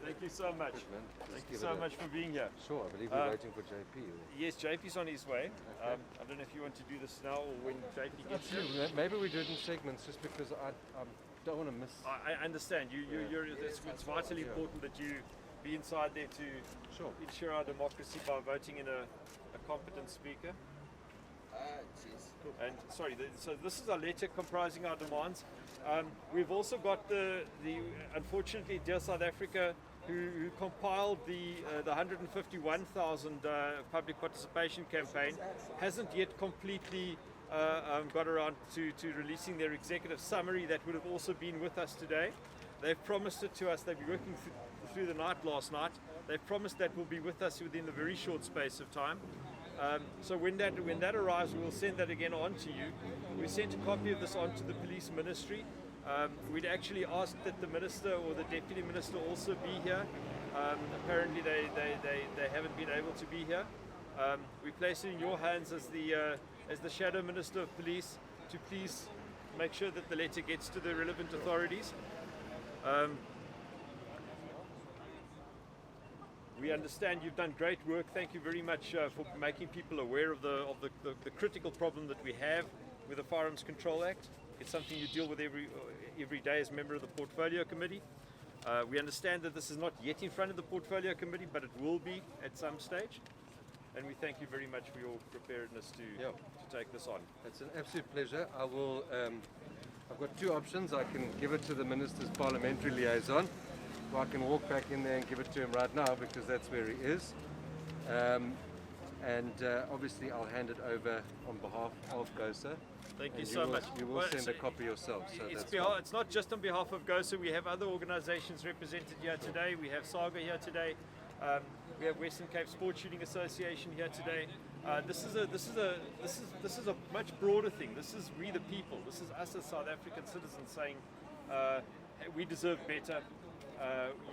Thank you so much. Good, man. Thank you so much for being here. Sure, I believe we're waiting for JP. Yes, JP's on his way. Okay. I don't know if you want to do this now or when JP gets here. Absolutely. Maybe we do it in segments just because I don't want to miss. I understand. It's vitally important that you be inside there to ensure our democracy by voting in a competent speaker. And sorry, so this is our letter comprising our demands. We've also got the unfortunately, Dear South Africa, who compiled the 151,000 public participation campaign, hasn't yet completely got around to releasing their executive summary that would have also been with us today. They've promised it to us. They've been working through the night last night. They've promised that will be with us within a very short space of time. So when that arrives, we will send that again on to you. We sent a copy of this on to the police ministry. We'd actually asked that the minister or the deputy minister also be here. Apparently they haven't been able to be here. We place it in your hands as the shadow minister of police to please make sure that the letter gets to the relevant authorities. We understand you've done great work. Thank you very much for making people aware of the critical problem that we have with the Firearms Control Act. It's something you deal with every day as a member of the Portfolio Committee. We understand that this is not yet in front of the Portfolio Committee, but it will be at some stage. And we thank you very much for your preparedness to take this on. It's an absolute pleasure. I will. I've got two options. I can give it to the Minister's Parliamentary Liaison, or I can walk back in there and give it to him right now because that's where he is. Obviously I'll hand it over on behalf of GOSA. Thank you so much. You will send a copy yourself. So it's not just on behalf of GOSA. We have other organisations represented here today. We have SAGA here today. We have Western Cape Sports Shooting Association here today. This is a much broader thing. This is we the people. This is us as South African citizens saying hey, we deserve better.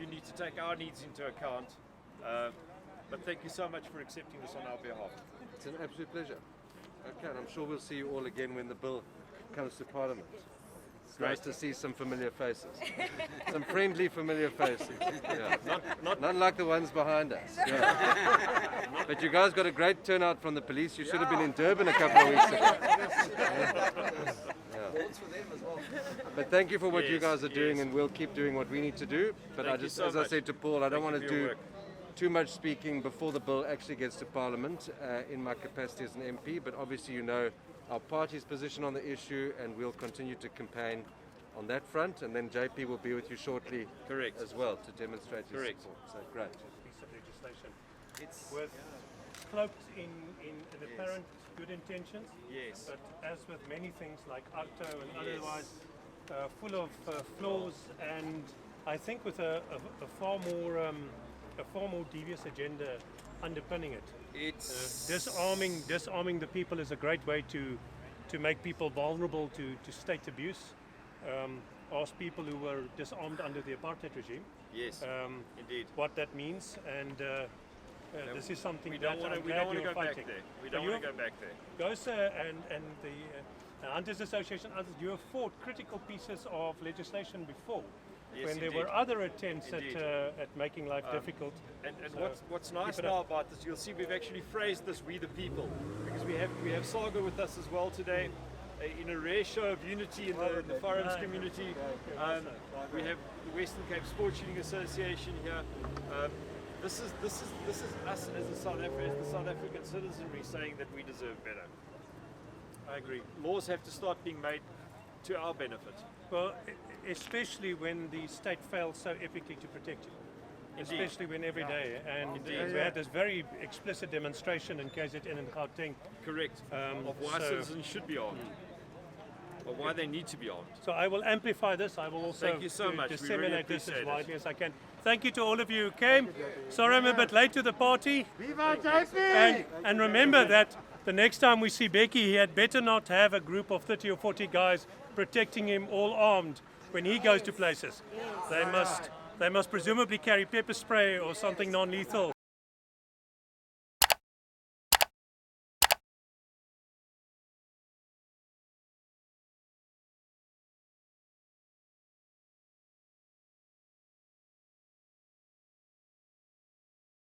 You need to take our needs into account. But thank you so much for accepting this on our behalf. It's an absolute pleasure. Okay, and I'm sure we'll see you all again when the bill comes to Parliament. It's nice to see some familiar faces. Some friendly, familiar faces. Yeah. Not like the ones behind us. Yeah. But you guys got a great turnout from the police. You should have been in Durban a couple of weeks ago. Yeah. But thank you for what you guys are doing, and we'll keep doing what we need to do. But as I said to Paul, I don't want to do too much speaking before the bill actually gets to Parliament in my capacity as an MP, but obviously you know our party's position on the issue, and we'll continue to campaign on that front, and then JP will be with you shortly as well to demonstrate his support. So great. Piece of legislation. It's cloaked in apparent good intentions, yes, but as with many things like ACTO and otherwise, full of flaws, and I think with a far more devious agenda underpinning it. It's disarming the people is a great way to make people vulnerable to state abuse. Ask people who were disarmed under the apartheid regime. Yes, indeed. What that means, and this is something we don't want to go back there. We don't want to go back there. GOSA and the Hunters Association, others, you have fought critical pieces of legislation before. Yes, when there were other attempts at making life difficult. And what's nice now about this, you'll see we've actually phrased this "we the people" because we have SAGA with us as well today. In a rare show of unity in the firearms community, we have the Western Cape Sports Shooting Association here. This is us as the South African citizenry saying that we deserve better. I agree. Laws have to start being made to our benefit. Well, especially when the state fails so epically to protect you. Indeed. Especially when every day, and we had this very explicit demonstration in KZN and Gauteng. Correct. Of why citizens should be armed, or why they need to be armed. So I will amplify this. I will also Thank you so much. disseminate this as widely as I can. Thank you to all of you who came. Sorry I'm a bit late to the party. Viva JP! And remember that the next time we see Becky, he had better not have a group of 30 or 40 guys protecting him all armed when he goes to places. They must presumably carry pepper spray or something non-lethal